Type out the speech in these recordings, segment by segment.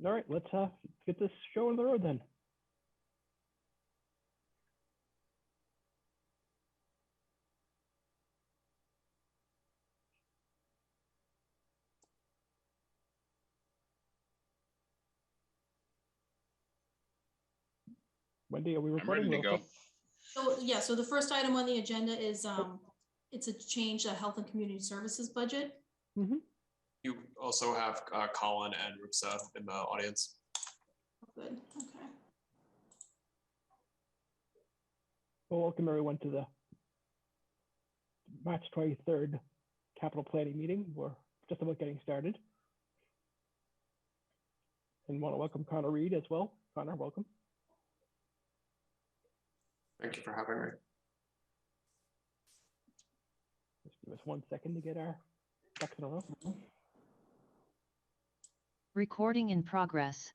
All right, let's get this show on the road then. Wendy, are we recording? I'm ready to go. So yeah, so the first item on the agenda is it's a change to Health and Community Services budget. Mm-hmm. You also have Colin and Rupsa in the audience. Good. Okay. Well, welcome everyone to the March 23rd capital planning meeting. We're just about getting started. And want to welcome Connor Reed as well. Connor, welcome. Thank you for having me. Just give us 1 second to get our ducks in a row. Recording in progress.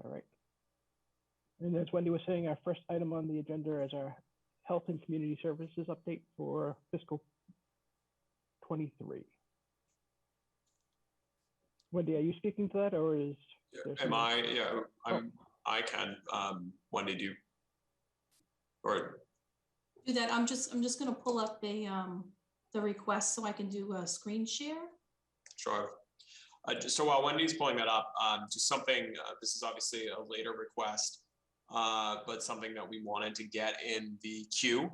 All right. And as Wendy was saying, our first item on the agenda is our Health and Community Services update for fiscal 23. Wendy, are you speaking to that, or is? Am I? Yeah, I can. Wendy, do you? Or Do that. I'm just going to pull up the request so I can do a screen share. Sure. So while Wendy's pulling that up, just something. This is obviously a later request, but something that we wanted to get in the queue.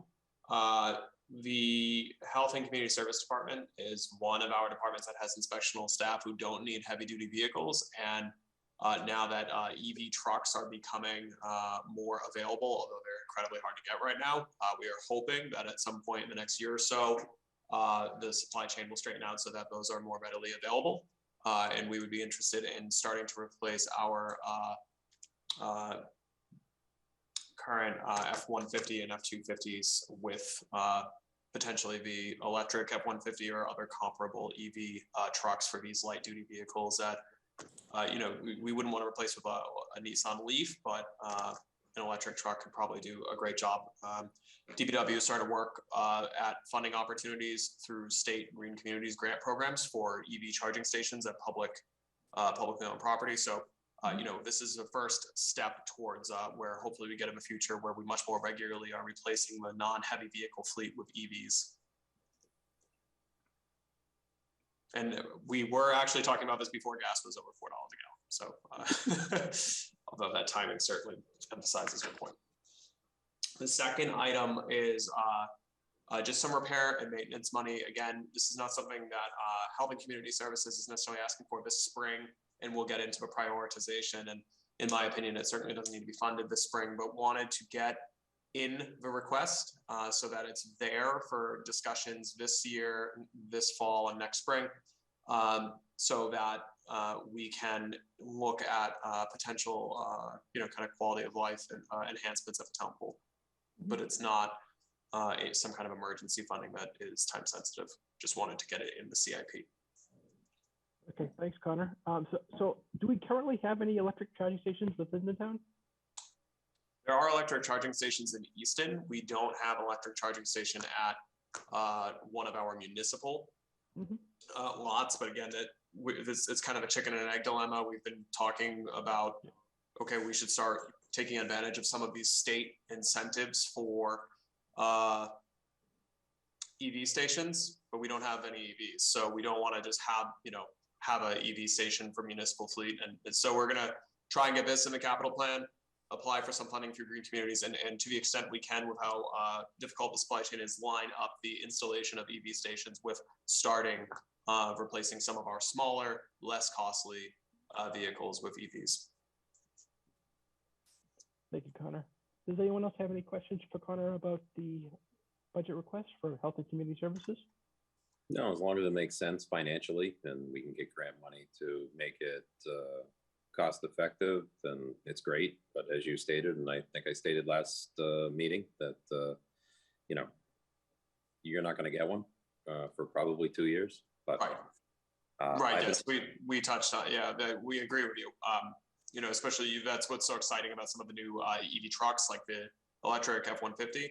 The Health and Community Service Department is one of our departments that has inspectional staff who don't need heavy-duty vehicles, and now that EV trucks are becoming more available, although they're incredibly hard to get right now, we are hoping that at some point in the next year or so, the supply chain will straighten out so that those are more readily available, and we would be interested in starting to replace our current F-150 and F-250s with potentially the electric F-150 or other comparable EV trucks for these light duty vehicles that, we wouldn't want to replace with a Nissan Leaf, but an electric truck could probably do a great job. DPW is starting to work at funding opportunities through state green communities grant programs for EV charging stations at publicly owned property. So, this is the first step towards where hopefully we get in the future where we much more regularly are replacing the non-heavy vehicle fleet with EVs. And we were actually talking about this before gas was over $4 a gallon. So, although that timing certainly emphasizes your point. The second item is just some repair and maintenance money. Again, this is not something that Health and Community Services is necessarily asking for this spring, and we'll get into a prioritization. And in my opinion, it certainly doesn't need to be funded this spring, but wanted to get in the request so that it's there for discussions this year, this fall, and next spring, so that we can look at potential, kind of quality of life and enhancements at the town pool. But it's not some kind of emergency funding that is time sensitive. Just wanted to get it in the CIP. Okay, thanks, Connor. So do we currently have any electric charging stations within the town? There are electric charging stations in Easton. We don't have an electric charging station at one of our municipal lots, but again, it's kind of a chicken and egg dilemma. We've been talking about, okay, we should start taking advantage of some of these state incentives for EV stations, but we don't have any EVs. So we don't want to just have an EV station for municipal fleet. And so we're going to try and get this in the capital plan, apply for some funding through green communities, and to the extent we can with how difficult the supply chain is, line up the installation of EV stations with starting replacing some of our smaller, less costly vehicles with EVs. Thank you, Connor. Does anyone else have any questions for Connor about the budget request for Health and Community Services? No, as long as it makes sense financially and we can get grant money to make it cost effective, then it's great. But as you stated, and I think I stated last meeting, that you're not going to get one for probably 2 years. But right. Yes, we touched on we agree with you. Especially that's what's so exciting about some of the new EV trucks like the electric F-150.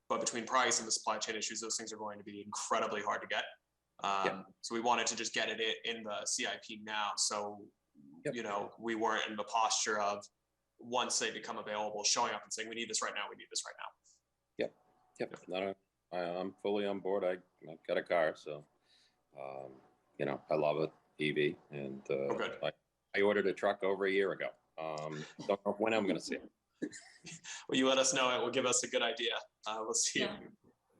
But between price and the supply chain issues, those things are going to be incredibly hard to get. So we wanted to just get it in the CIP now. So, Yep. you know, we weren't in the posture of once they become available, showing up and saying, we need this right now. We need this right now. Yep. No, I'm fully on board. I've got a car, so, you know, I love it, EV. And good. I ordered a truck over a year ago. Don't know when I'm going to see it. Well, you let us know. It will give us a good idea. We'll see if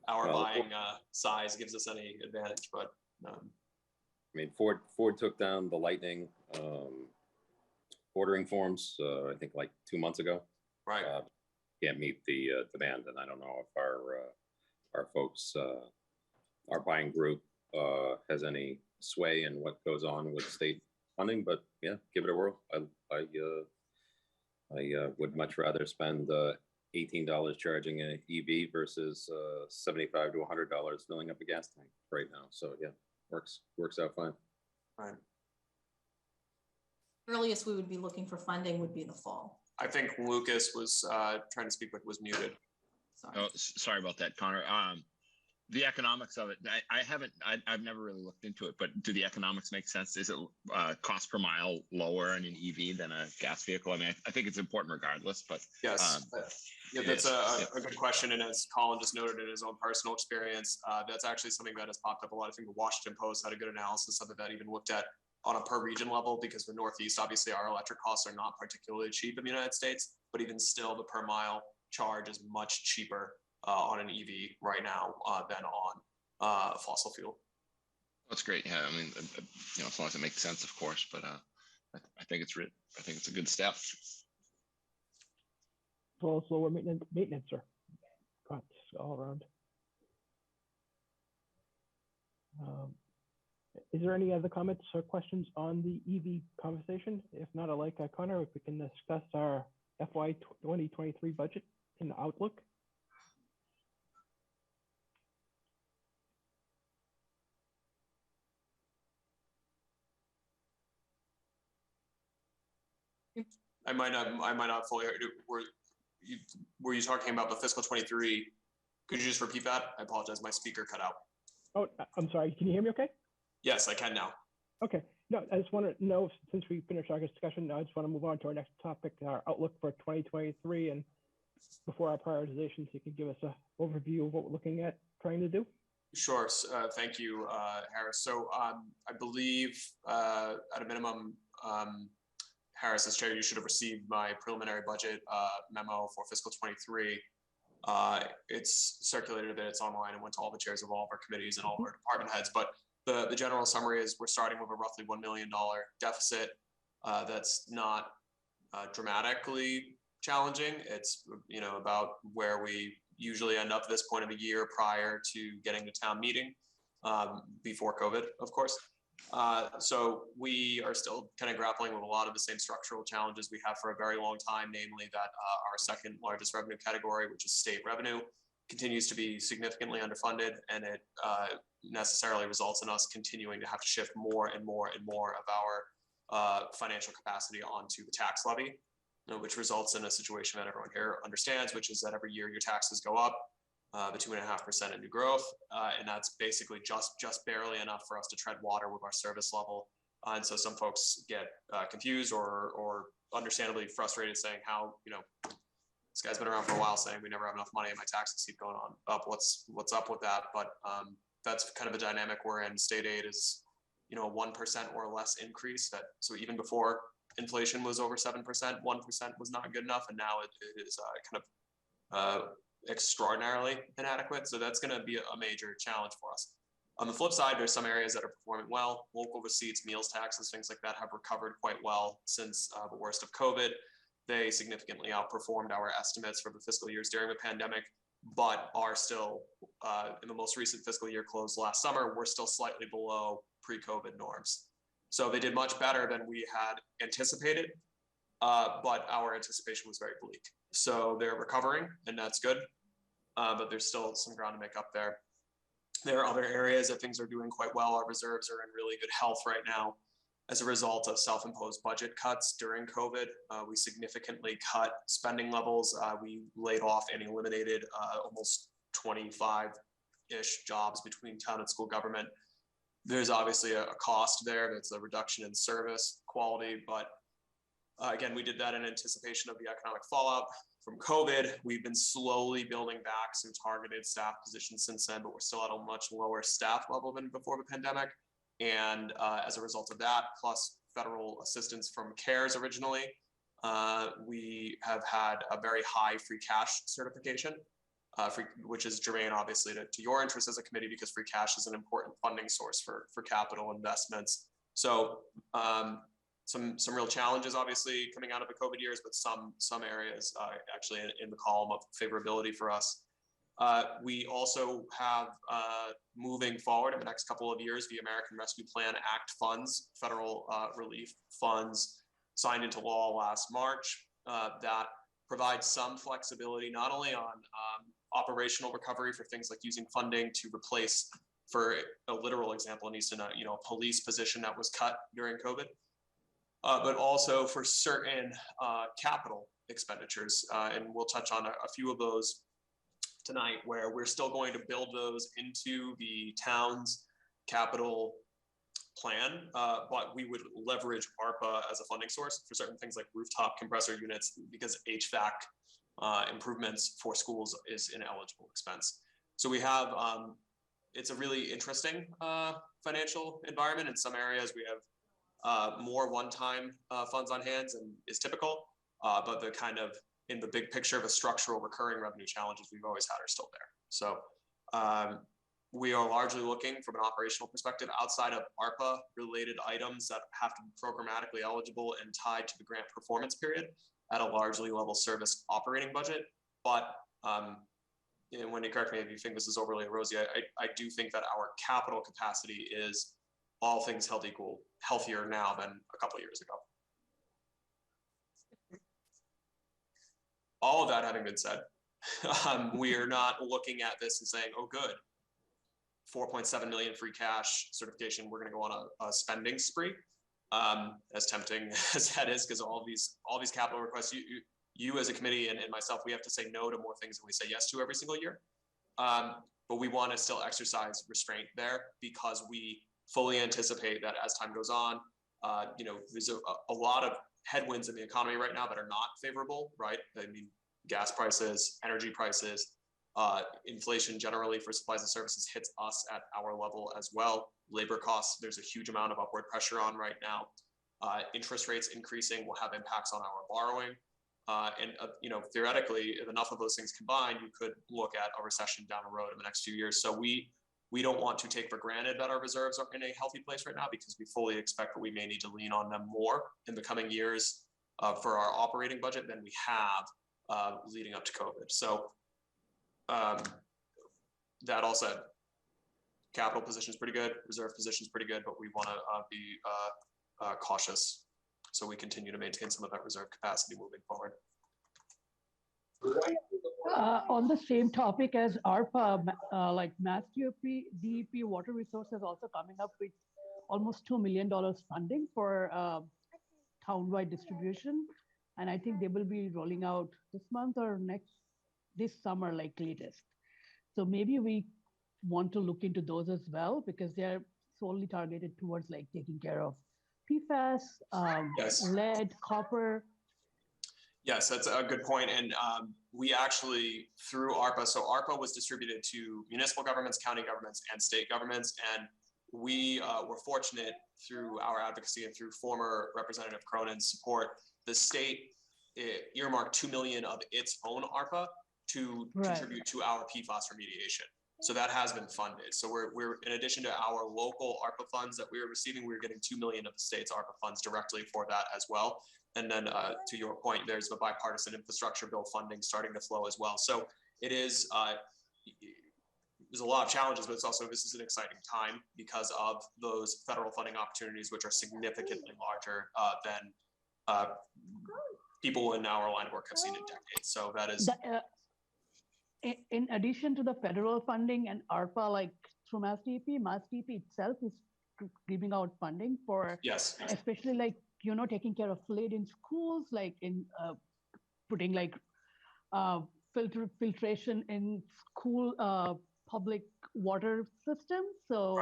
our buying size gives us any advantage. But I mean, Ford took down the Lightning ordering forms, I think like 2 months ago. Right. Can't meet the demand, and I don't know if our folks, our buying group, has any sway in what goes on with state funding. But yeah, give it a whirl. I would much rather spend $18 charging an EV versus $75 to $100 filling up a gas tank right now. So yeah, works out fine. Right. Earliest we would be looking for funding would be the fall. I think Lucas was trying to speak, but was muted. Sorry. Oh, sorry about that, Connor. The economics of it, I've never really looked into it, but do the economics make sense? Is it cost per mile lower in an EV than a gas vehicle? I mean, I think it's important regardless, but yes, that's a good question. And as Colin just noted in his own personal experience, that's actually something that has popped up a lot. I think the Washington Post had a good analysis of it that even looked at on a per region level, because the Northeast, obviously our electric costs are not particularly cheap in the United States, but even still the per mile charge is much cheaper on an EV right now than on fossil fuel. that's great. Yeah, I mean, you know, as long as it makes sense, of course. But I think it's a good step. As well as lower maintenance or costs all around. Is there any other comments or questions on the EV conversation? If not, I'd like Connor, if we can discuss our FY 2023 budget and outlook. I might not fully. Were you talking about the fiscal 23? Could you just repeat that? I apologize. My speaker cut out. Oh, I'm sorry. Can you hear me okay? Yes, I can now. Okay. No, I just want to know, since we finished our discussion, I just want to move on to our next topic, our outlook for 2023. And before our prioritizations, you can give us an overview of what we're looking at trying to do. Sure. Thank you, Harris. So I believe at a minimum, Harris, as chair, you should have received my preliminary budget memo for fiscal 23. It's circulated a bit, it's online, and went to all the chairs of all of our committees and all of our department heads. But the general summary is we're starting with a roughly $1 million deficit. That's not dramatically challenging. It's, you know, about where we usually end up at this point of the year prior to getting to town meeting, before COVID, of course. So we are still kind of grappling with a lot of the same structural challenges we have for a very long time, namely that our second largest revenue category, which is state revenue, continues to be significantly underfunded, and it necessarily results in us continuing to have to shift more and more and more of our financial capacity onto the tax levy, which results in a situation that everyone here understands, which is that every year your taxes go up the 2.5% in new growth, and that's basically just barely enough for us to tread water with our service level. And so some folks get confused or understandably frustrated, saying how, you know, this guy's been around for a while saying we never have enough money and my taxes keep going on up. What's up with that? But that's kind of a dynamic we're in. State aid is, you know, 1% or less increase. So even before inflation was over 7%, 1% was not good enough, and now it is kind of extraordinarily inadequate. So that's going to be a major challenge for us. On the flip side, there's some areas that are performing well. Local receipts, meals taxes, things like that have recovered quite well since the worst of COVID. They significantly outperformed our estimates for the fiscal years during the pandemic, but are still, in the most recent fiscal year closed last summer, we're still slightly below pre-COVID norms. So they did much better than we had anticipated, but our anticipation was very bleak. So they're recovering, and that's good, but there's still some ground to make up there. There are other areas that things are doing quite well. Our reserves are in really good health right now as a result of self-imposed budget cuts during COVID. We significantly cut spending levels. We laid off and eliminated almost 25-ish jobs between town and school government. There's obviously a cost there. That's a reduction in service quality, but again, we did that in anticipation of the economic fallout from COVID. We've been slowly building back some targeted staff positions since then, but we're still at a much lower staff level than before the pandemic. And as a result of that, plus federal assistance from CARES originally, we have had a very high free cash certification, which is germane, obviously, to your interest as a committee, because free cash is an important funding source for capital investments. So some real challenges, obviously, coming out of the COVID years, but some areas actually in the column of favorability for us. We also have moving forward in the next couple of years, the American Rescue Plan Act funds, federal relief funds signed into law last March that provide some flexibility, not only on operational recovery for things like using funding to replace, for a literal example in Easton, a police position that was cut during COVID, but also for certain capital expenditures. And we'll touch on a few of those tonight, where we're still going to build those into the town's capital plan, but we would leverage ARPA as a funding source for certain things like rooftop compressor units, because HVAC improvements for schools is an eligible expense. So we have, it's a really interesting financial environment. In some areas we have more one-time funds on hand and is typical, but the kind of, in the big picture of a structural recurring revenue challenges we've always had are still there. So we are largely looking from an operational perspective outside of ARPA related items that have to be programmatically eligible and tied to the grant performance period at a largely level service operating budget. But and when you correct me if you think this is overly rosy, I do think that our capital capacity is, all things held equal, healthier now than a couple of years ago. All of that having been said, we are not looking at this and saying, oh, good, 4.7 million free cash certification, we're going to go on a spending spree. As tempting as that is, because all these capital requests, you as a committee and myself, we have to say no to more things than we say yes to every single year. But we want to still exercise restraint there, because we fully anticipate that as time goes on, there's a lot of headwinds in the economy right now that are not favorable, right? I mean, gas prices, energy prices, inflation generally for supplies and services hits us at our level as well. Labor costs, there's a huge amount of upward pressure on right now. Interest rates increasing will have impacts on our borrowing. Theoretically, if enough of those things combine, you could look at a recession down the road in the next few years. So we don't want to take for granted that our reserves are in a healthy place right now, because we fully expect that we may need to lean on them more in the coming years for our operating budget than we have leading up to COVID. So that all said, capital position is pretty good, reserve position is pretty good, but we want to be cautious so we continue to maintain some of that reserve capacity moving forward. On the same topic as ARPA, like Mass DEP Water Resources also coming up with almost $2 million funding for townwide distribution. And I think they will be rolling out this month or this summer, like latest. So maybe we want to look into those as well, because they're solely targeted towards like taking care of PFAS, Yes. lead, copper. Yes, that's a good point. And we actually, through ARPA, so ARPA was distributed to municipal governments, county governments, and state governments. And we were fortunate through our advocacy and through former Representative Cronin's support, the state earmarked $2 million of its own ARPA to contribute to our PFAS remediation. So that has been funded. So we're in addition to our local ARPA funds that we were receiving, we're getting $2 million of the state's ARPA funds directly for that as well. And then to your point, there's the bipartisan infrastructure bill funding starting to flow as well. So it is, there's a lot of challenges, but it's also, this is an exciting time because of those federal funding opportunities, which are significantly larger than people in our line of work have seen in decades. So that is. In addition to the federal funding and ARPA, like through Mass DEP itself is giving out funding for, yes, especially like, taking care of lead in schools, like in putting like filtration in school public water systems. So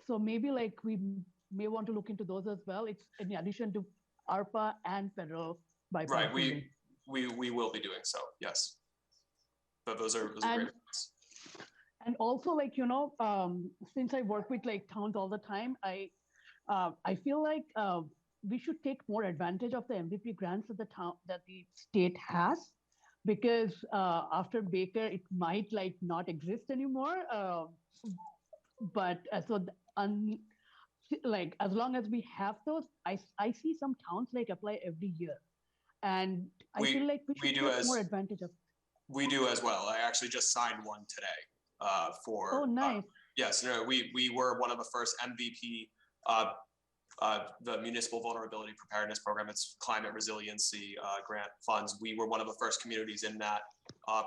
so maybe like we may want to look into those as well. It's in addition to ARPA and federal Right, bipartisan. we will be doing so, yes. But those are great points. And also, like, since I work with like towns all the time, I feel like we should take more advantage of the MVP grants that the state has, because after Baker, it might like not exist anymore. But like as long as we have those, I see some towns like apply every year, and I feel like we should take more advantage of. We do as well. I actually just signed one today for. Oh, nice. Yes, no, we were one of the first MVP, the Municipal Vulnerability Preparedness Program. It's climate resiliency grant funds. We were one of the first communities in that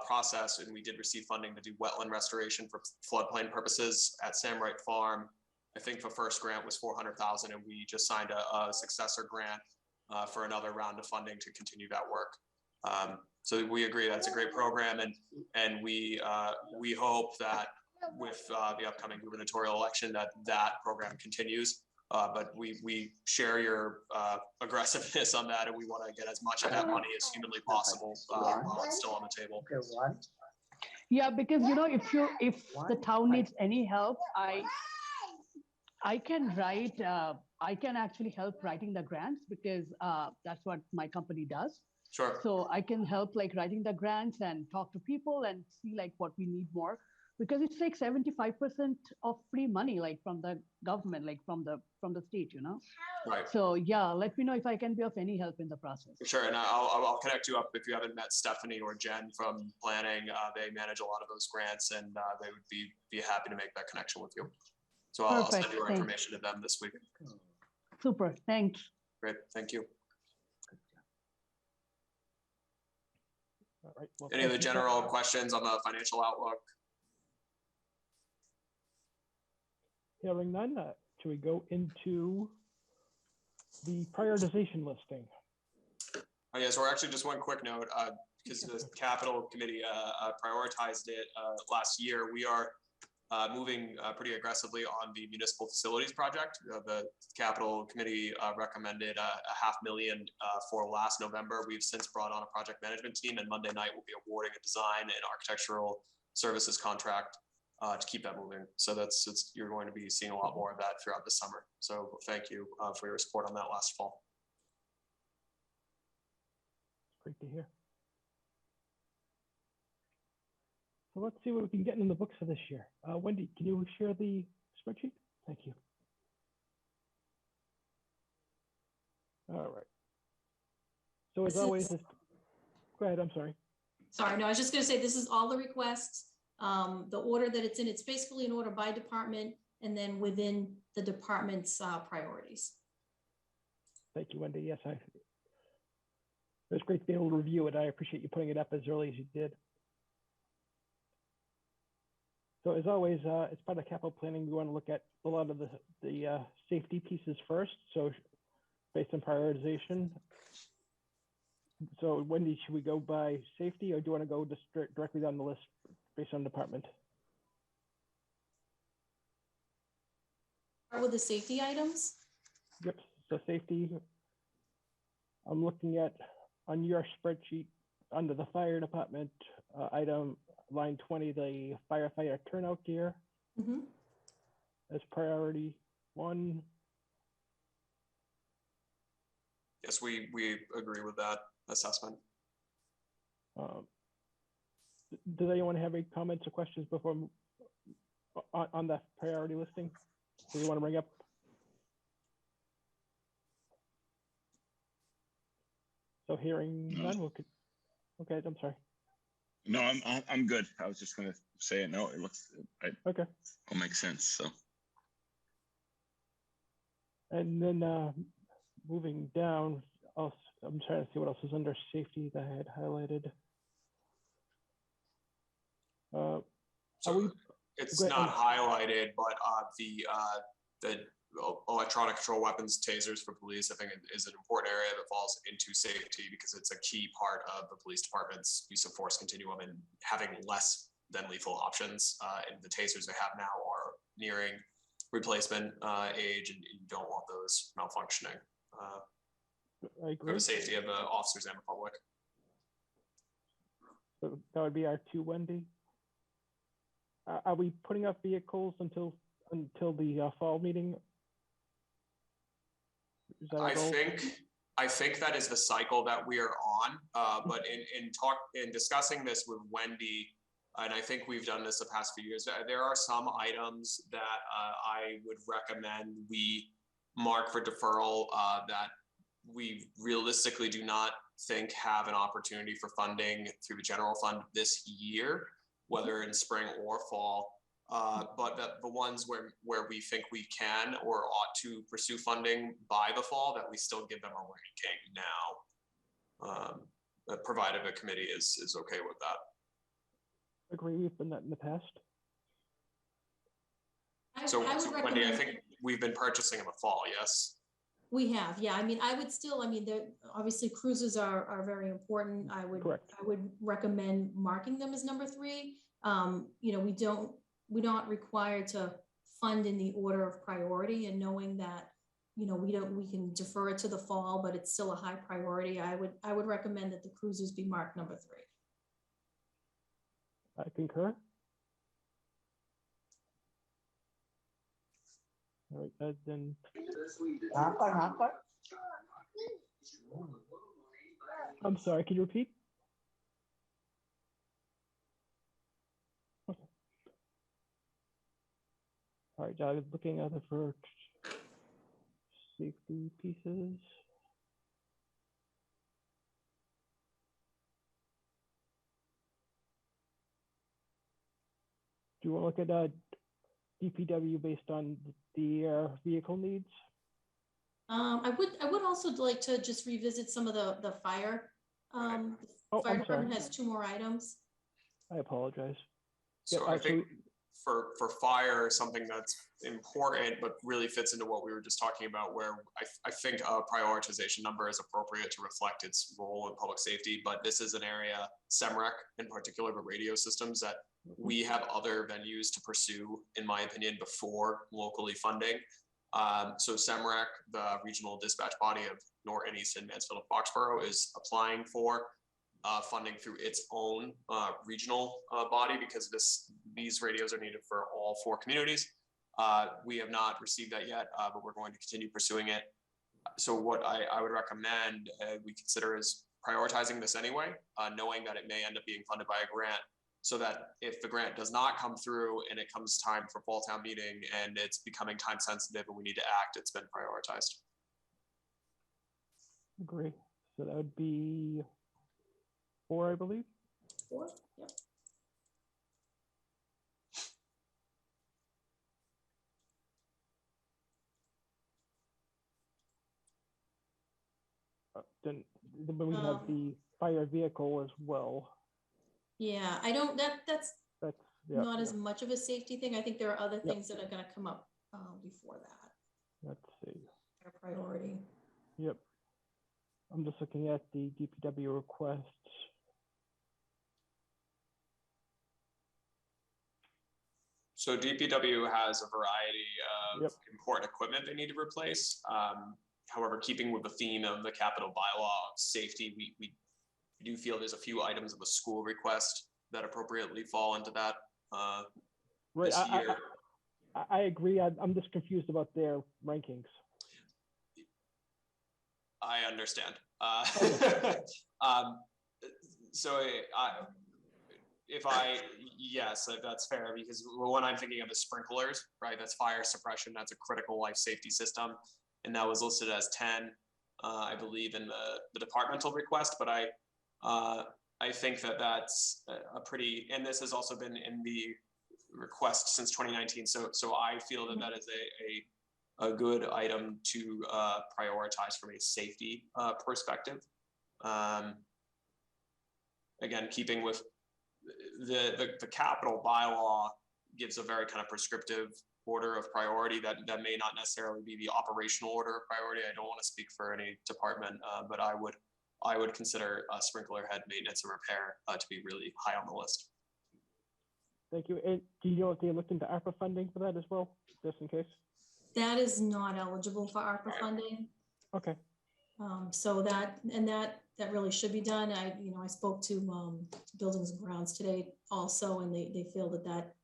process, and we did receive funding to do wetland restoration for floodplain purposes at Sam Wright Farm. I think the first grant was $400,000, and we just signed a successor grant for another round of funding to continue that work. So we agree that's a great program, and we hope that with the upcoming gubernatorial election that program continues. But we share your aggressiveness on that, and we want to get as much of that money as humanly possible while it's still on the table. Yeah, because if the town needs any help, I can write. I can actually help writing the grants, because that's what my company does. Sure. So I can help like writing the grants and talk to people and see like what we need more, because it's like 75% of free money, like from the government, like from the state, Right. So yeah, let me know if I can be of any help in the process. Sure, and I'll connect you up if you haven't met Stephanie or Jen from planning. They manage a lot of those grants, and they would be happy to make that connection with you. So I'll send your information to them this week. Super, thanks. Great, thank you. All right. Well, Any other general questions on the financial outlook? Hearing none, should we go into the prioritization listing? Oh, yeah, so we're actually just one quick note, because the capital committee prioritized it last year. We are moving pretty aggressively on the municipal facilities project. The capital committee recommended $500,000 for last November. We've since brought on a project management team, and Monday night we'll be awarding a design and architectural services contract to keep that moving. So you're going to be seeing a lot more of that throughout the summer. So thank you for your support on that last fall. Great to hear. So let's see what we can get in the books for this year. Wendy, can you share the spreadsheet? Thank you. All right. So as always, go ahead, I'm sorry. Sorry, no, I was just going to say this is all the requests. The order that it's in, it's basically an order by department and then within the department's priorities. Thank you, Wendy. Yes, it was great to be able to review it. I appreciate you putting it up as early as you did. So as always, as part of capital planning, we want to look at a lot of the safety pieces first. So based on prioritization. So Wendy, should we go by safety, or do you want to go just directly down the list based on department? Start with the safety items. Yep, so safety, I'm looking at on your spreadsheet under the fire department item, line 20, the firefighter turnout gear as priority 1. Yes, we agree with that assessment. Does anyone have any comments or questions before on that priority listing? Do you want to bring up? So hearing none, okay, I'm sorry. No, I'm good. I was just gonna say it. No, it looks okay. It'll make sense. So. And then moving down, I'm trying to see what else is under safety that I had highlighted. So it's not highlighted, but the electronic control weapons, tasers for police, I think is an important area that falls into safety, because it's a key part of the police department's use of force continuum and having less than lethal options. And the tasers they have now are nearing replacement age, and you don't want those malfunctioning I for agree. the safety of the officers and the public. So that would be our two, Wendy. Are we putting up vehicles until the fall meeting? Is that our goal? I think that is the cycle that we are on. But in discussing this with Wendy, and I think we've done this the past few years, there are some items that I would recommend we mark for deferral that we realistically do not think have an opportunity for funding through the general fund this year, whether in spring or fall. But the ones where we think we can or ought to pursue funding by the fall, that we still give them a ranking now, provided the committee is okay with that. Agree, we've done that in the past. So I would Wendy, recommend, I think we've been purchasing in the fall, yes? we have, yeah. I mean, I would still, I mean, obviously cruises are very important. Correct. I would recommend marking them as number 3. You know, we're not required to fund in the order of priority, and knowing that, you know, we can defer it to the fall, but it's still a high priority. I would recommend that the cruisers be marked number 3. I concur. All right, then. I'm sorry, can you repeat? Okay. All right, I was looking at it for safety pieces. Do you want to look at DPW based on the vehicle needs? I would also like to just revisit some of the fire. Oh, Fire I'm department sorry. has 2 more items. I apologize. So Yeah, I think for fire, something that's important but really fits into what we were just talking about, where I think a prioritization number is appropriate to reflect its role in public safety. But this is an area, SEMREC in particular, but radio systems, that we have other venues to pursue, in my opinion, before locally funding. So SEMREC, the regional dispatch body of Norton, Easton, Mansfield, and Foxborough, is applying for funding through its own regional body, because these radios are needed for all 4 communities. We have not received that yet, but we're going to continue pursuing it. So what I would recommend we consider is prioritizing this anyway, knowing that it may end up being funded by a grant, so that if the grant does not come through and it comes time for fall town meeting and it's becoming time sensitive and we need to act, it's been prioritized. Agree. So that would be 4, I believe. 4, yep. Then we have the fire vehicle as well. Yeah, I don't, that's Yeah, not yeah. as much of a safety thing. I think there are other things that are gonna come up before that. Let's see. Our priority. Yep. I'm just looking at the DPW requests. So DPW has a variety of Yep. important equipment they need to replace. However, keeping with the theme of the capital bylaw of safety, we do feel there's a few items of the school request that appropriately fall into that Right. this year. I agree. I'm just confused about their rankings. I understand. Yes, that's fair, because what I'm thinking of is sprinklers, right? That's fire suppression. That's a critical life safety system. And that was listed as 10, I believe, in the departmental request. But I think that's a pretty, and this has also been in the request since 2019. So I feel that is a good item to prioritize from a safety perspective. Again, keeping with the capital bylaw gives a very kind of prescriptive order of priority that may not necessarily be the operational order of priority. I don't want to speak for any department, but I would consider sprinkler head maintenance and repair to be really high on the list. thank you. And do you know if they looked into ARPA funding for that as well, just in case? That is not eligible for ARPA funding. Okay, So that really should be done. I spoke to Buildings and Grounds today also, and they feel that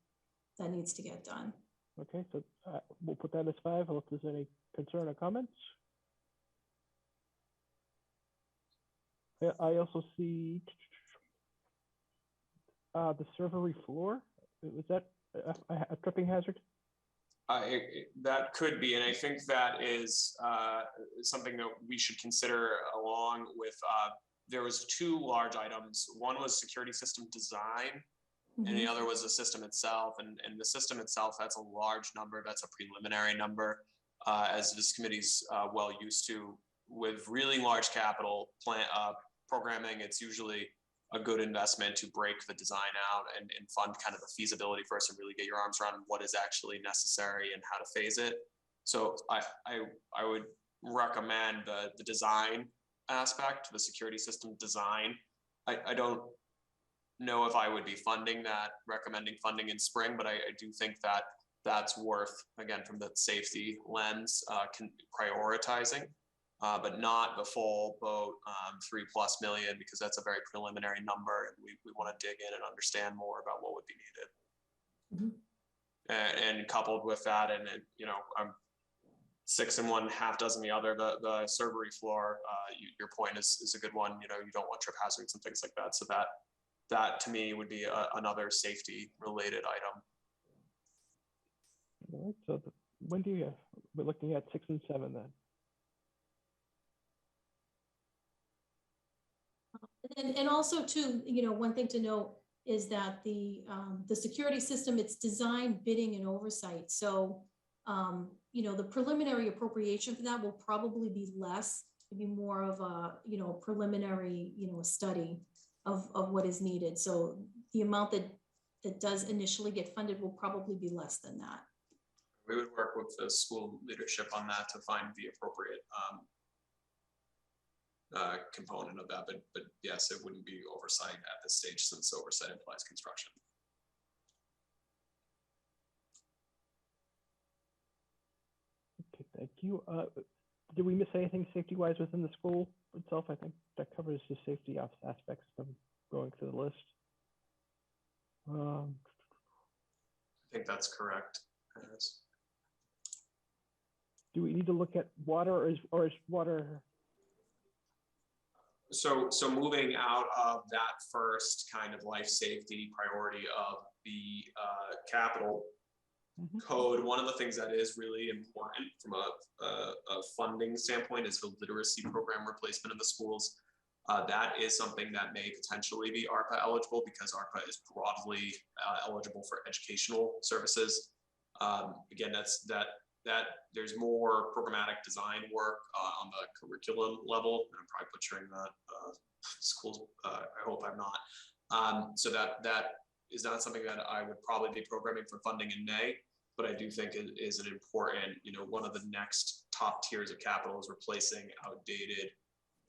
needs to get done. okay, so we'll put that as 5, unless there's any concern or comments. I also see the servery floor. Was that a tripping hazard? That could be, and I think that is something that we should consider along with, there was 2 large items. One was security system design, and the other was the system itself. And the system itself, that's a large number. That's a preliminary number, as this committee's well used to. With really large capital programming, it's usually a good investment to break the design out and fund kind of the feasibility first and really get your arms around what is actually necessary and how to phase it. So I would recommend the design aspect, the security system design. I don't know if I would be recommending funding in spring, but I do think that that's worth, again, from the safety lens, prioritizing. But not the full boat, $3+ million, because that's a very preliminary number, and we want to dig in and understand more about what would be needed. And coupled with that, and I'm 6 in one, half dozen the other. The servery floor, your point is a good one. You don't want trip hazards and things like that. So that to me would be another safety related item. All right, so when do you? We're looking at 6 and 7 then. And also too, one thing to note is that the security system, it's design, bidding, and oversight. So, the preliminary appropriation for that will probably be less. It'd be more of a, preliminary, study of what is needed. So the amount that does initially get funded will probably be less than that. We would work with the school leadership on that to find the appropriate component of that, but yes, it wouldn't be oversight at this stage, since oversight implies construction. Okay, thank you. Did we miss anything safety-wise within the school itself? I think that covers the safety aspects of going through the list. I think that's correct. Do we need to look at water, or is water? So moving out of that first kind of life safety priority of the capital code, one of the things that is really important from a funding standpoint is the literacy program replacement in the schools. That is something that may potentially be ARPA eligible, because ARPA is broadly eligible for educational services. Again, that there's more programmatic design work on the curriculum level, and I'm probably butchering that. Schools, I hope I'm not. So that is not something that I would probably be programming for funding in May, but I do think it is an important, one of the next top tiers of capital is replacing outdated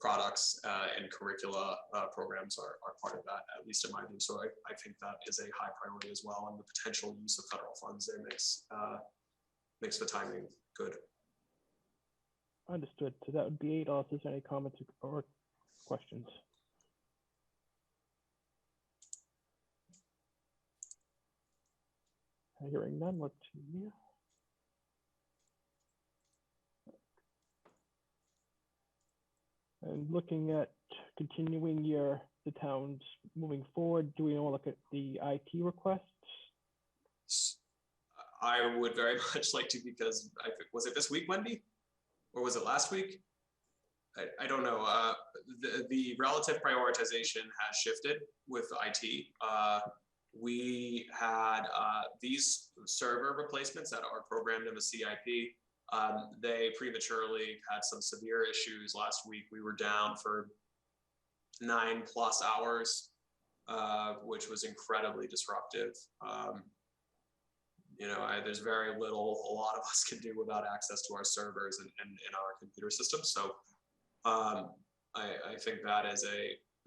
products, and curricula programs are part of that, at least in my view. So I think that is a high priority as well, and the potential use of federal funds there makes the timing good. Understood. So that would be 8. If there's any comments or questions. Hearing none, let's see. And looking at continuing the towns moving forward, do we want to look at the IT requests? I would very much like to, because was it this week, Wendy? Or was it last week? I don't know. The relative prioritization has shifted with IT. We had these server replacements that are programmed in the CIP. They prematurely had some severe issues last week. We were down for 9+ hours, which was incredibly disruptive. There's very little a lot of us can do without access to our servers and our computer systems. So I think that is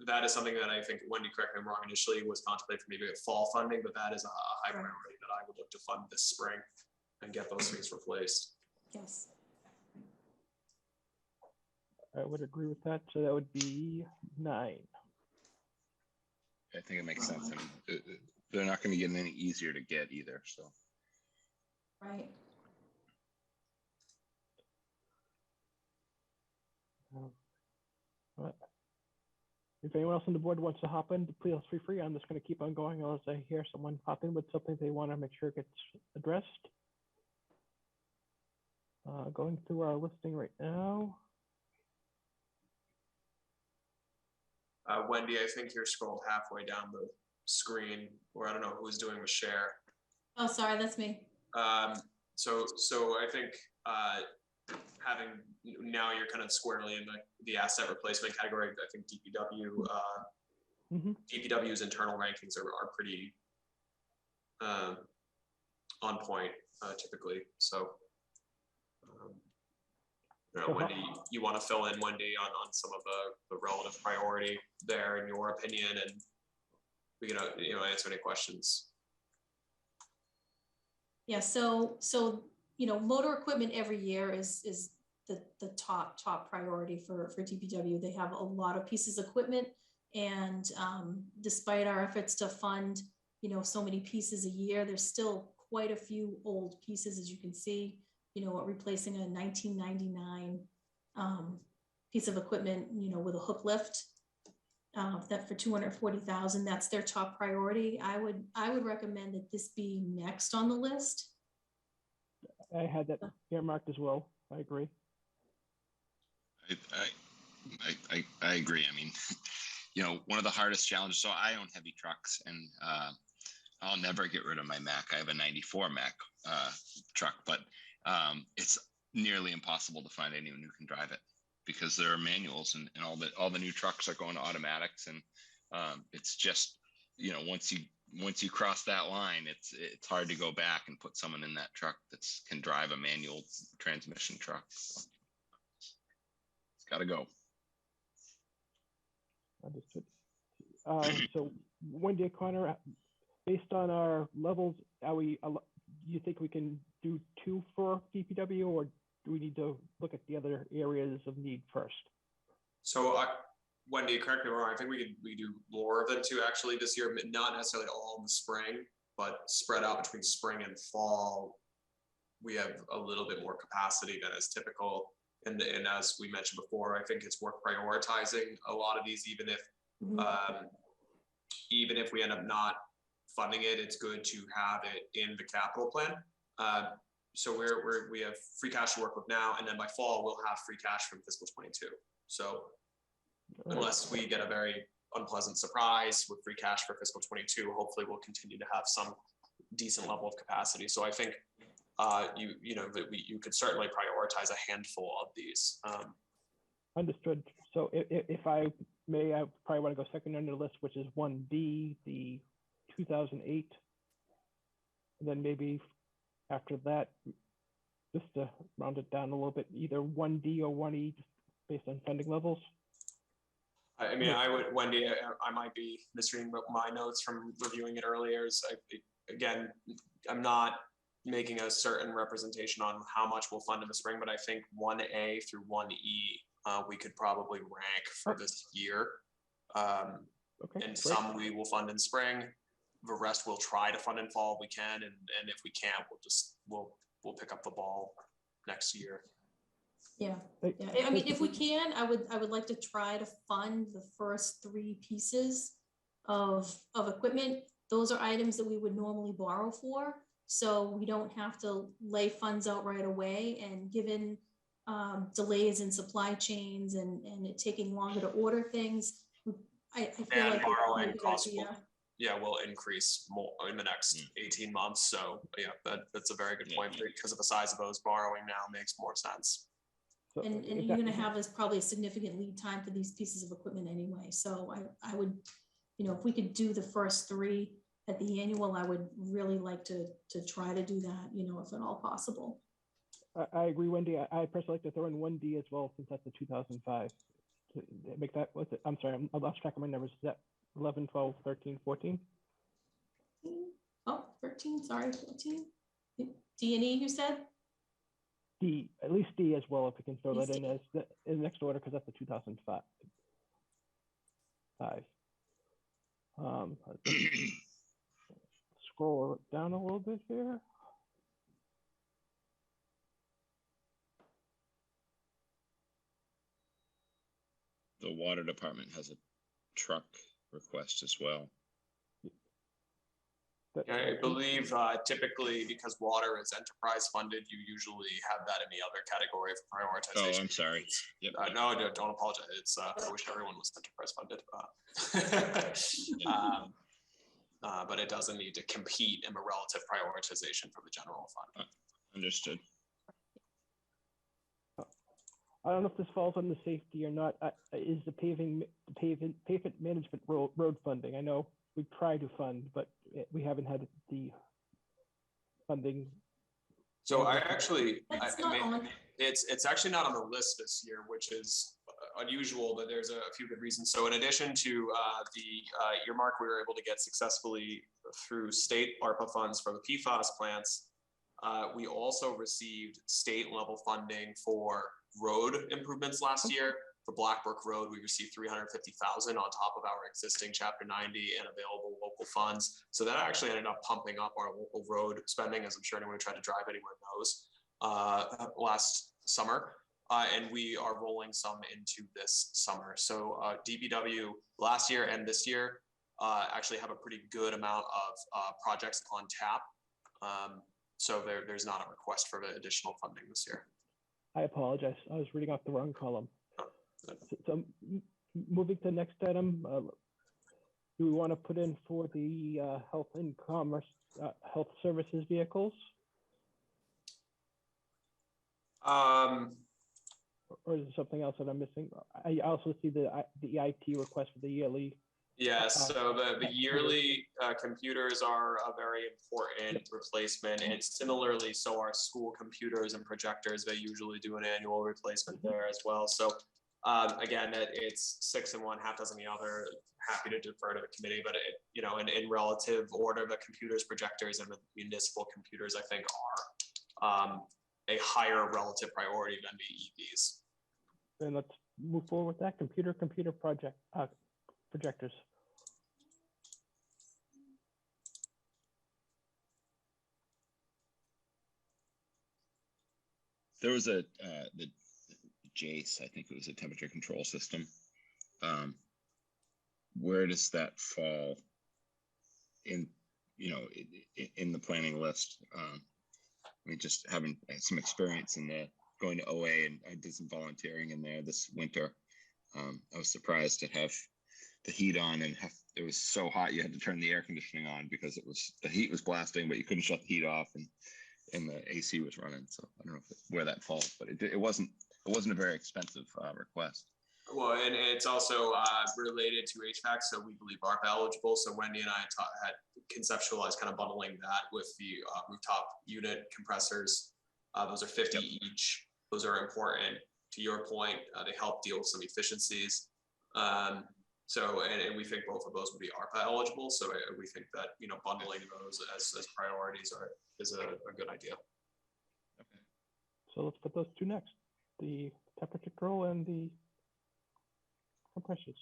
that is something that I think, Wendy, correct me if I'm wrong, initially was contemplated for maybe a fall funding, but that is a high Right. priority that I would look to fund this spring and get those things replaced. Yes. I would agree with that. So that would be 9. I think it makes sense. And they're not going to get any easier to get either. So. Right. If anyone else on the board wants to hop in, please feel free. I'm just going to keep on going unless I hear someone hop in with something they want to make sure gets addressed. Going through our listing right now. Wendy, I think you're scrolled halfway down the screen, or I don't know who's doing the share. Oh, sorry, that's me. So I think having, now you're kind of squarely in the asset replacement category. I think DPW's internal rankings are pretty on point typically. So, Wendy, you want to fill in, Wendy, on some of the relative priority there in your opinion, and we can answer any questions. Yeah, so motor equipment every year is the top priority for DPW. They have a lot of pieces of equipment, and despite our efforts to fund so many pieces a year, there's still quite a few old pieces, as you can see. Replacing a 1999 piece of equipment, with a hook lift, that for $240,000, that's their top priority. I would recommend that this be next on the list. I had that earmarked as well. I agree. I agree. I mean, one of the hardest challenges. So I own heavy trucks, and I'll never get rid of my Mack. I have a '94 Mack truck, but it's nearly impossible to find anyone who can drive it because there are manuals, and all the new trucks are going to automatics, and it's just once you cross that line, it's hard to go back and put someone in that truck that can drive a manual transmission truck. So it's got to go. Understood. So Wendy O'Connor, based on our levels, you think we can do 2 for DPW, or do we need to look at the other areas of need first? So Wendy, correct me if I'm wrong, I think we do more than 2 actually this year, not necessarily all in the spring, but spread out between spring and fall. We have a little bit more capacity than is typical. And as we mentioned before, I think it's worth prioritizing a lot of these, even if we end up not funding it, it's good to have it in the capital plan. So we have free cash to work with now, and then by fall we'll have free cash from fiscal 22. So unless we get a very unpleasant surprise with free cash for fiscal 22, hopefully we'll continue to have some decent level of capacity. So I think you could certainly prioritize a handful of these. Understood. So if I may, I probably want to go second on the list, which is 1D, the 2008. And then maybe after that, just to round it down a little bit, either 1D or 1E, just based on funding levels. I mean, Wendy, I might be misreading my notes from reviewing it earlier. So again, I'm not making a certain representation on how much we'll fund in the spring, but I think 1A through 1E, we could probably rank for this year. Okay, and great. Some we will fund in spring. The rest we'll try to fund in fall if we can, and if we can't, we'll pick up the ball next year. Yeah. I mean, if we can, I would like to try to fund the first 3 pieces of equipment. Those are items that we would normally borrow for, so we don't have to lay funds out right away. And given delays in supply chains and it taking longer to order things, I feel like borrowing costs will increase more in the next 18 months. So yeah, that's a very good point, because of the size of those, borrowing now makes more sense. So and you're going to have probably a significant lead time for these pieces of equipment anyway. So I would, if we could do the first 3 at the annual, I would really like to try to do that, if at all possible. I agree, Wendy. I personally like to throw in 1D as well, since that's the 2005. to make that, what's it? I'm sorry, I lost track of my numbers. Is that 11, 12, 13, 14? Oh, 13, sorry, 14. D and E, you said? D, at least D as well, if we can throw At that least in as the next order, because that's the 2005. Scroll down a little bit here. The water department has a truck request as well. I believe typically because water is enterprise funded, you usually have that in the other category for prioritization. Oh, I'm sorry. Yep. No, don't apologize. It's I wish everyone was enterprise funded, but it doesn't need to compete in a relative prioritization for the general fund. Understood. I don't know if this falls under safety or not. Is the pavement management road funding? I know we try to fund, but we haven't had the funding. So I actually, That's not on. it's actually not on the list this year, which is unusual, but there's a few good reasons. So in addition to the earmark we were able to get successfully through state ARPA funds for the PFAS plants, we also received state level funding for road improvements last year. For Blackbrook Road, we received $350,000 on top of our existing Chapter 90 and available local funds. So that actually ended up pumping up our local road spending, as I'm sure anyone who tried to drive anywhere knows, last summer. And we are rolling some into this summer. So DPW last year and this year actually have a pretty good amount of projects on tap. So there's not a request for additional funding this year. I apologize. I was reading off the wrong column. So moving to the next item, do we want to put in for the health and commerce, health services vehicles? Or is there something else that I'm missing? I also see the EIT request for the yearly. Yes, so the yearly computers are a very important replacement, and similarly, so are school computers and projectors. They usually do an annual replacement there as well. So again, it's 6 in one, half dozen the other. Happy to defer to the committee, but in relative order, the computers, projectors, and the municipal computers, I think, are a higher relative priority than the EVs. Then let's move forward with that. Computer projectors. There was the Jace, I think it was a temperature control system. Where does that fall in the planning list? I mean, just having some experience in going to OA, and I did some volunteering in there this winter. I was surprised to have the heat on, and it was so hot you had to turn the air conditioning on because the heat was blasting, but you couldn't shut the heat off, and the AC was running. So I don't know where that falls, but it wasn't a very expensive request. Well, and it's also related to HVAC, so we believe ARPA eligible. So Wendy and I had conceptualized kind of bundling that with the rooftop unit compressors. Those are 50 each. Those are important. To your point, they help deal with some efficiencies. So, and we think both of those would be ARPA eligible. So we think that, bundling those as priorities is a good idea. Okay. So let's put those two next, the temperature control and the compressors.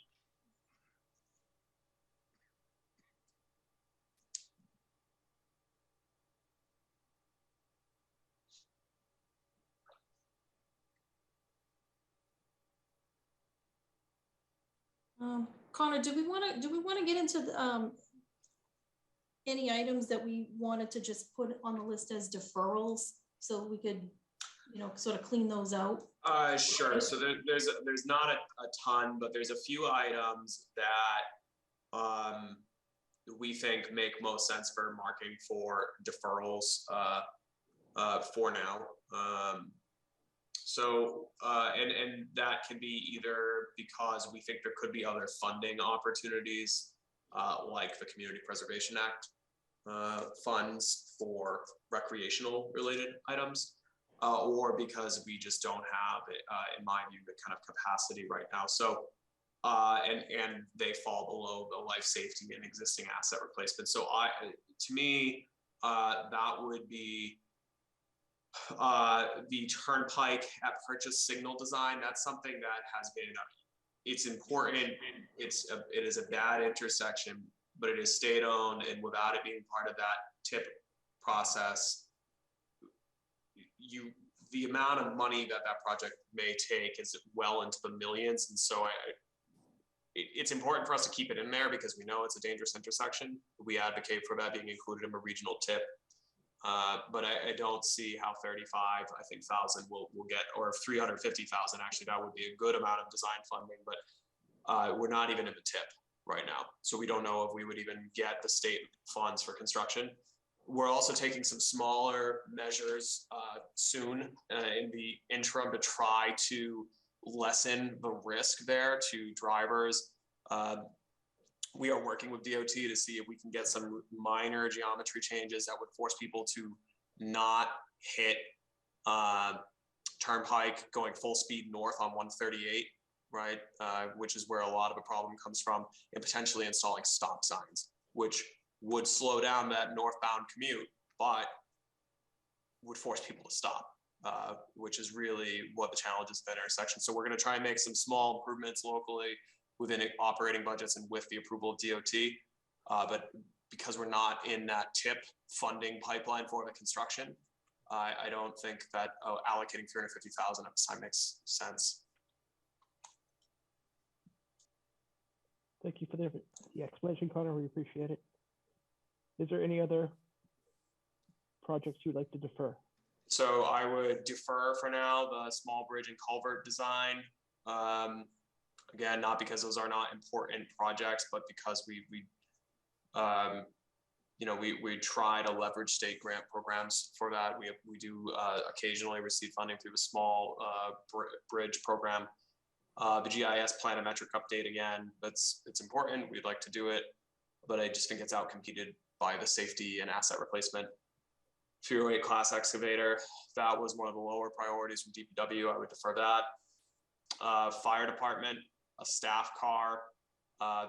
Connor, do we want to get into the, any items that we wanted to just put on the list as deferrals so we could, sort of clean those out? Sure. So there's not a ton, but there's a few items that we think make most sense for marking for deferrals for now. And that can be either because we think there could be other funding opportunities, like the Community Preservation Act funds for recreational related items. or because we just don't have, in my view, the kind of capacity right now. So, and they fall below the life safety and existing asset replacement. So to me, that would be the turnpike at purchase signal design. That's something that has been, it's important. It is a bad intersection, but it is state owned, and without it being part of that TIP process, the amount of money that project may take is well into the millions. And so it's important for us to keep it in there because we know it's a dangerous intersection. We advocate for that being included in a regional TIP. But I don't see how 35,000 will get, or 350,000, actually, that would be a good amount of design funding, but we're not even in the TIP right now. So we don't know if we would even get the state funds for construction. We're also taking some smaller measures soon in the interim to try to lessen the risk there to drivers. We are working with DOT to see if we can get some minor geometry changes that would force people to not hit turnpike going full speed north on 138, right? Which is where a lot of the problem comes from, and potentially installing stop signs, which would slow down that northbound commute, but would force people to stop, which is really what the challenge is at that intersection. So we're going to try and make some small improvements locally within operating budgets and with the approval of DOT. But because we're not in that TIP funding pipeline for the construction, I don't think that allocating 350,000 at this time makes sense. Thank you for the explanation, Connor. We appreciate it. Is there any other projects you'd like to defer? So I would defer for now the small bridge and culvert design. Again, not because those are not important projects, but because we try to leverage state grant programs for that. We do occasionally receive funding through the small bridge program. The GIS planimetric update, again, it's important. We'd like to do it, but I just think it's outcompeted by the safety and asset replacement. 308 class excavator, that was one of the lower priorities from DPW. I would defer that. Fire department, a staff car,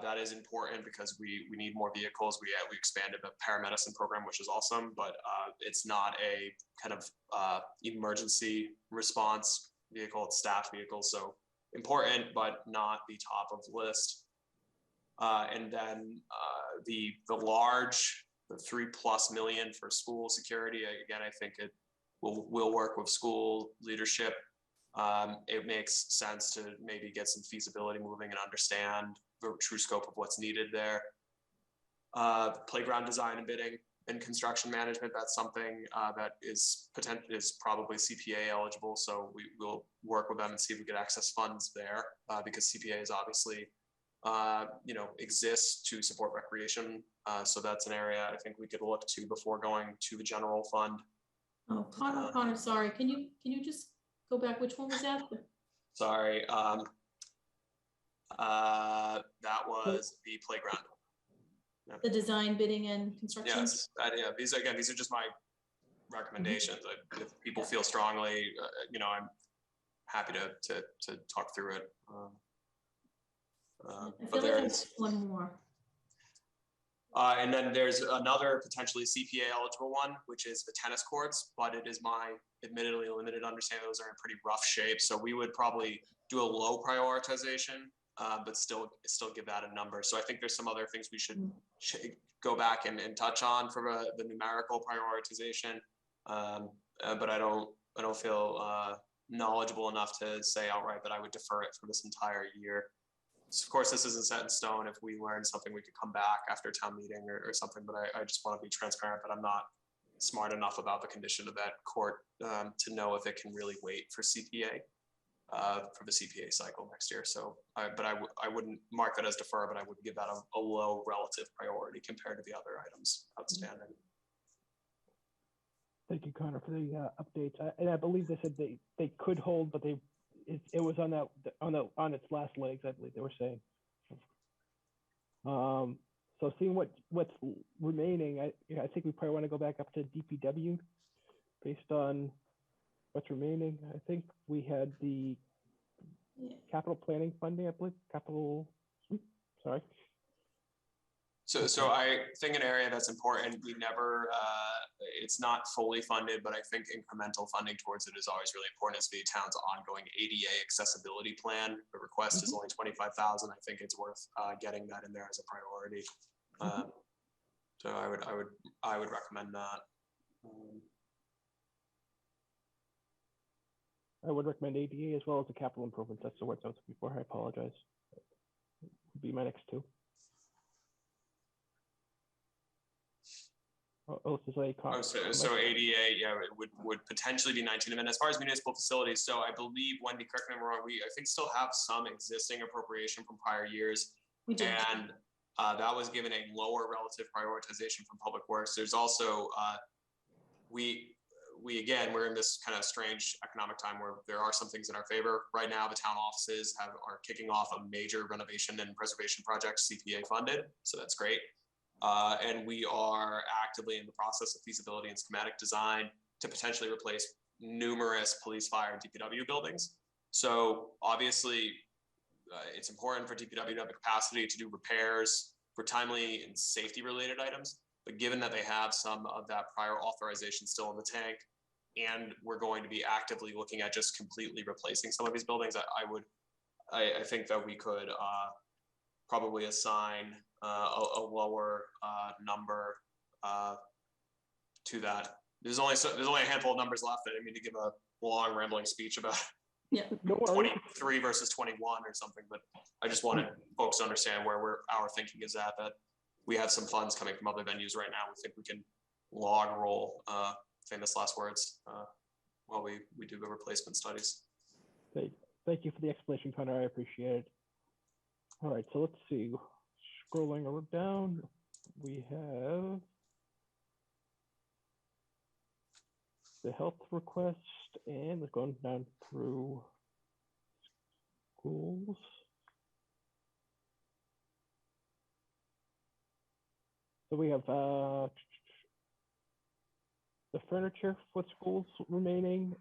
that is important because we need more vehicles. We expanded the paramedicine program, which is awesome, but it's not a kind of emergency response vehicle, it's staff vehicle. So important, but not the top of the list. And then the large, the $3+ million for school security. Again, I think it will work with school leadership. It makes sense to maybe get some feasibility moving and understand the true scope of what's needed there. Playground design and bidding and construction management, that's something that is probably CPA eligible. So we will work with them and see if we can access funds there because CPA is obviously, exists to support recreation. So that's an area I think we could look to before going to the general fund. Oh, Connor, sorry. Can you just go back? Which one was that? Sorry. That was the playground. Yeah. The design, bidding, and construction? Yes. These are just my recommendations. If people feel strongly, I'm happy to talk through it. But there's one more. And then there's another potentially CPA eligible one, which is the tennis courts, but it is my admittedly limited understanding those are in pretty rough shape. So we would probably do a low prioritization, but still give that a number. So I think there's some other things we should go back and touch on for the numerical prioritization. But I don't feel knowledgeable enough to say outright that I would defer it for this entire year. So of course, this isn't set in stone. If we learn something, we could come back after town meeting or something, but I just want to be transparent that I'm not smart enough about the condition of that court to know if it can really wait for CPA, for the CPA cycle next year. So, I wouldn't mark that as defer, but I would give that a low relative priority compared to the other items outstanding. Thank you, Connor, for the updates. And I believe they said they could hold, but it was on its last legs, I believe they were saying. So seeing what's remaining, I think we probably want to go back up to DPW based on what's remaining. I think we had the Yeah. capital planning funding, I believe, sorry. So I think an area that's important, we never, it's not fully funded, but I think incremental funding towards it is always really important, is the town's ongoing ADA accessibility plan. The request is only 25,000. I think it's worth getting that in there as a priority. So I would recommend that. I would recommend ADA as well as the capital improvements. That's the words I was looking for. I apologize. Would be my next two. So ADA, yeah, it would potentially be 19. And as far as municipal facilities, so I believe, Wendy, correct me if I'm wrong, we I think still have some existing appropriation from prior years. We do. And that was given a lower relative prioritization from Public Works. There's also, we're in this kind of strange economic time where there are some things in our favor. Right now, the town offices are kicking off a major renovation and preservation project, CPA funded. So that's great. And we are actively in the process of feasibility and schematic design to potentially replace numerous police, fire, and DPW buildings. So obviously, it's important for DPW to have the capacity to do repairs for timely and safety-related items. But given that they have some of that prior authorization still in the tank, and we're going to be actively looking at just completely replacing some of these buildings, I think that we could probably assign a lower number to that. There's only a handful of numbers left. I didn't mean to give a long rambling speech about 23 versus 21 or something, but I just wanted folks to understand where our thinking is at, that we have some funds coming from other venues right now. We think we can log roll, famous last words, while we do the replacement studies. Thank you for the explanation, Connor. I appreciate it. All right, so let's see. Scrolling down, we have the health request, and we're going down through schools. So we have the furniture for schools remaining,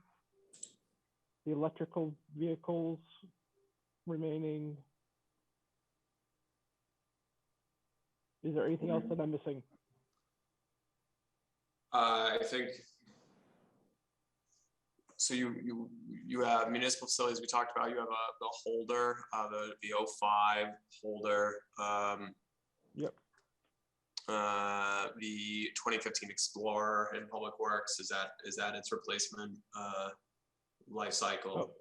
the electrical vehicles remaining. Is there anything else that I'm missing? I think so. You have municipal facilities we talked about. You have the holder, the 05 holder. Yep. The 2015 Explorer in Public Works, is that its replacement life cycle?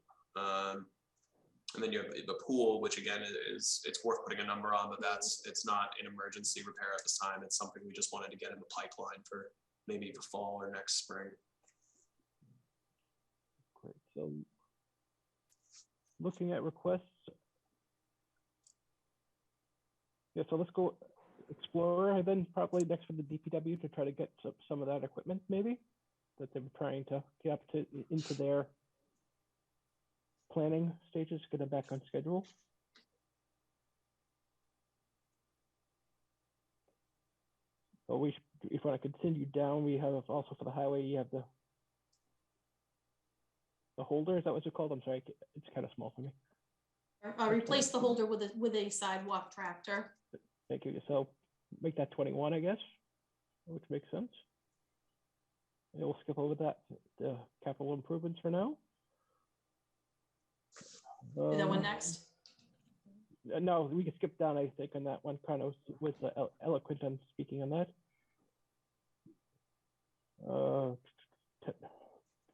And then you have the pool, which again it's worth putting a number on, but it's not an emergency repair at this time. It's something we just wanted to get in the pipeline for maybe the fall or next spring. Great. So looking at requests. Yeah, so let's go Explorer, and then probably next for the DPW to try to get some of that equipment maybe that they were trying to get up into their planning stages, get it back on schedule. So if I continue down, we have also for the highway, you have the holder. Is that what you called? I'm sorry, it's kind of small for me. Replace the holder with a sidewalk tractor. Thank you. So make that 21, I guess, which makes sense. And we'll skip over that, the capital improvements for now. Is that one next? No, we can skip down, I think, on that one. Kind of was eloquent on speaking on that.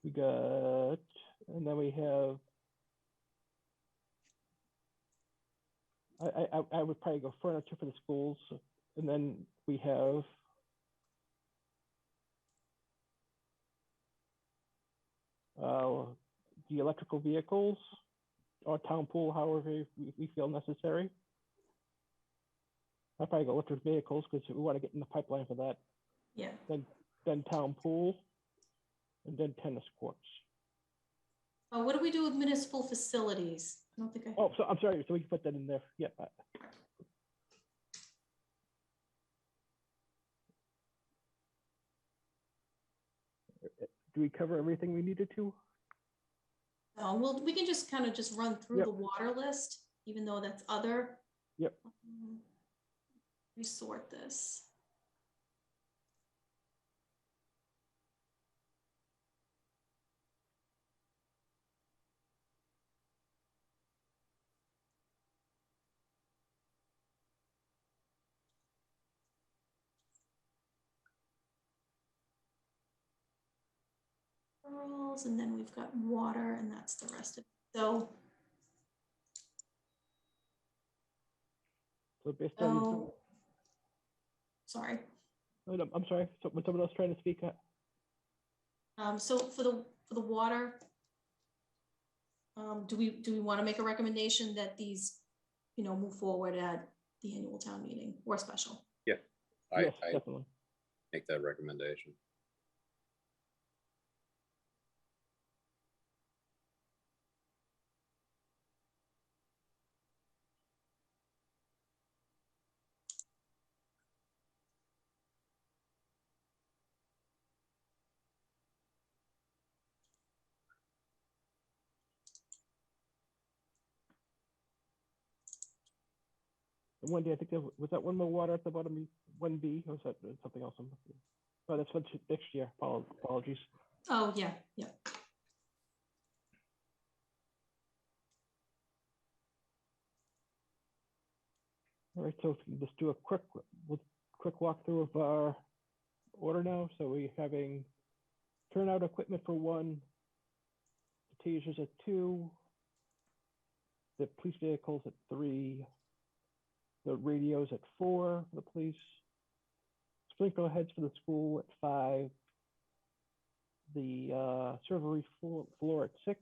We got, and then we have, I would probably go furniture for the schools, and then we have the electrical vehicles or town pool, however we feel necessary. I'll probably go electric vehicles because we want to get in the pipeline for that. Yeah. Then town pool, and then tennis courts. What do we do with municipal facilities? I don't think I. Oh, so I'm sorry. So we can put that in there. Yeah. Do we cover everything we needed to? all. Well, we can just kind of just run through Yep. the water list, even though that's other. Yep. Resort this. Girls, and then we've got water, and that's the rest of it. So based on, So, sorry. oh, no, I'm sorry, so was someone else trying to speak? So for the water, do we want to make a recommendation that these, move forward at the annual town meeting or special? Yes, Yes, I definitely. make that recommendation. And Wendy, I think was that one more water at the bottom, 1B, or was that something else? Oh, that's for next year. Apologies. Oh, yeah. All right, so if we can just do a quick walkthrough of our order now. So we're having turnout equipment for 1, the tasers at 2, the police vehicles at 3, the radios at 4 for the police, sprinkler heads for the school at 5, the servery floor at 6,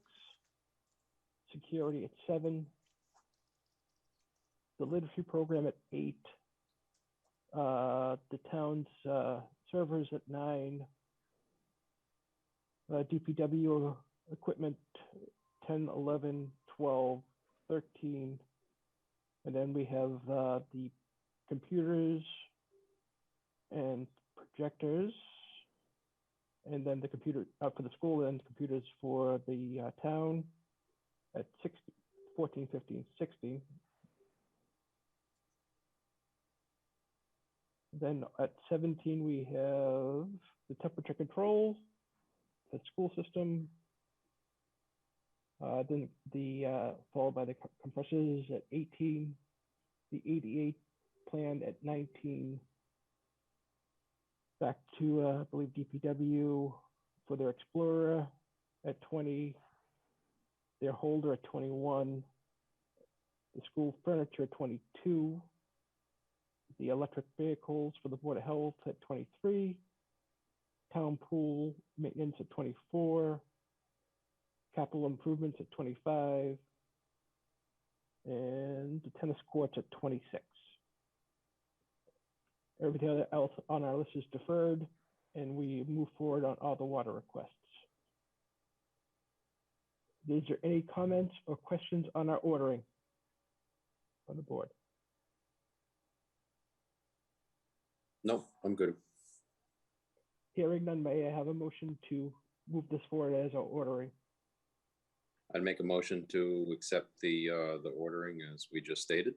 security at 7, the literacy program at 8, the town's servers at 9, DPW equipment 10, 11, 12, 13, and then we have the computers and projectors, and then the computer for the school and computers for the town at 16, 14, 15, 16. Then at 17, we have the temperature control, the school system, then followed by the compressors at 18, the 88 plan at 19, back to, I believe, DPW for their Explorer at 20, their Holder at 21, the school furniture at 22, the electric vehicles for the Board of Health at 23, town pool maintenance at 24, capital improvements at 25, and the tennis courts at 26. Everything else on our list is deferred, and we move forward on all the water requests. Is there any comments or questions on our ordering on the board? No, I'm good. Hearing none, may I have a motion to move this forward as our ordering? I'd make a motion to accept the ordering as we just stated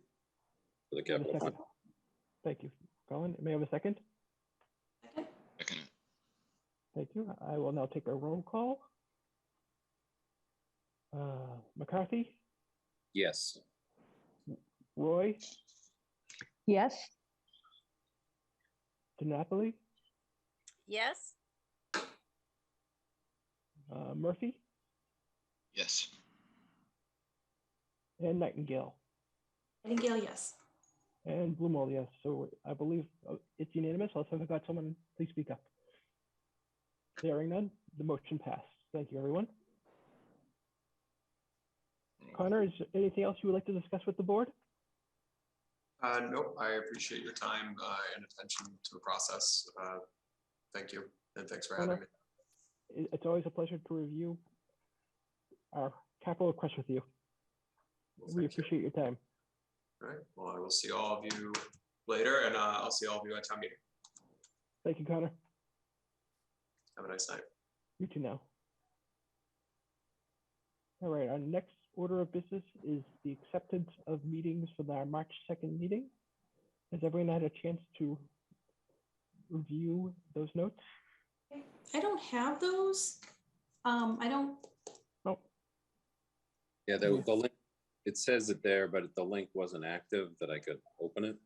for the May I have a capital fund. second? Thank you, Colin. May I have a second? Second. Second. Thank you. I will now take a roll call. McCarthy, Yes. Roy, Yes. DiNapoli, Yes. Murphy, Yes. and Nightingale. Nightingale, yes. And Blumall, yes. So I believe it's unanimous. Also, if I've got someone, please speak up. Hearing none, the motion passed. Thank you, everyone. Connor, is there anything else you would like to discuss with the board? Nope, I appreciate your time and attention to the process. Thank you, and thanks for having me. It's always a pleasure to review our capital request with you. Well, We thank you. appreciate your time. All right, well, I will see all of you later, and I'll see all of you at town meeting. Thank you, Connor. Have a nice night. You too now. All right. our next order of business is the acceptance of meetings for our March 2nd meeting. Has everyone had a chance to review those notes? I don't have those. I don't, Oh, Yeah, the link, it says it there, but the link wasn't active that I could open it.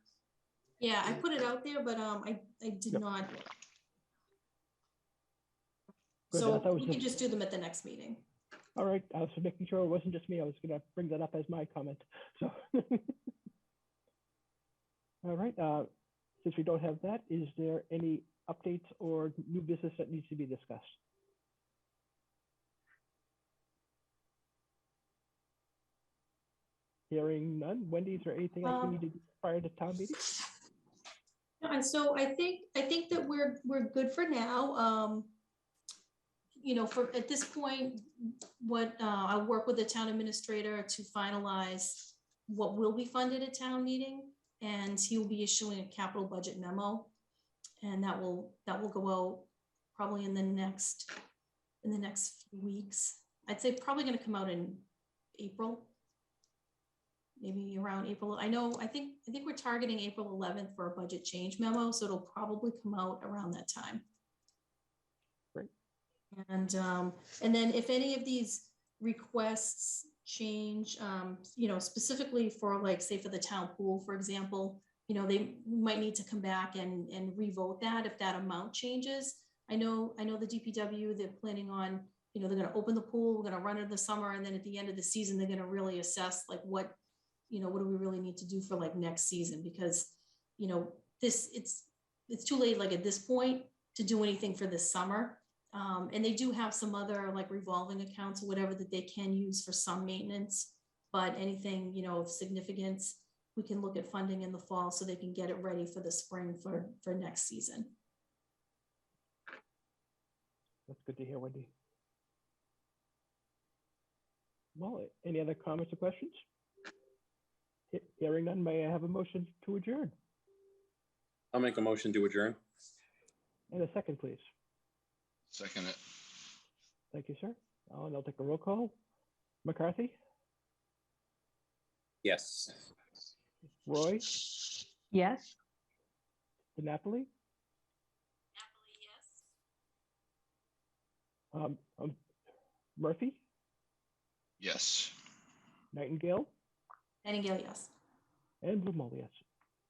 yeah, I put it out there, but I did Yep. not. Good, I So thought it was we can just- just do them at the next meeting. all right. I was making sure it wasn't just me. I was going to bring that up as my comment. So, all right. Since we don't have that, is there any updates or new business that needs to be discussed? Hearing none. Wendy, is there anything else we need to do prior to town meeting? And so I think that we're good for now. You know, for at this point, what I'll work with the town administrator to finalize what will be funded at town meeting, and he will be issuing a capital budget memo, and that will go out probably in the next few weeks. I'd say probably going to come out in April, maybe around April. I think we're targeting April 11th for a budget change memo, so it'll probably come out around that time. Great. And then if any of these requests change, you know, specifically for like, say for the town pool, for example, you know, they might need to come back and revote that if that amount changes. I know the DPW, they're planning on, you know, they're going to open the pool, we're going to run it in the summer, and then at the end of the season, they're going to really assess like what do we really need to do for like next season? Because, you know, it's too late like at this point to do anything for this summer. And they do have some other like revolving accounts or whatever that they can use for some maintenance, but anything, you know, of significance, we can look at funding in the fall so they can get it ready for the spring for next season. That's good to hear, Wendy. Well, any other comments or questions? Hearing none, may I have a motion to adjourn? I'll make a motion to adjourn. And a second, please. Second it. Thank you, sir. And I'll take a roll call. McCarthy, Yes. Roy, Yes. DiNapoli, Napoli, yes. Murphy, Yes. Nightingale, Nightingale, yes. and Blumall, yes.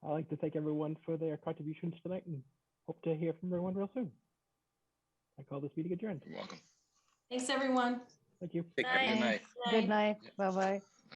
I'd like to thank everyone for their contributions tonight and hope to hear from everyone real soon. I call this meeting adjourned. You're welcome. Thanks, everyone. Thank you. Take care. Good night. Good night. Bye-bye.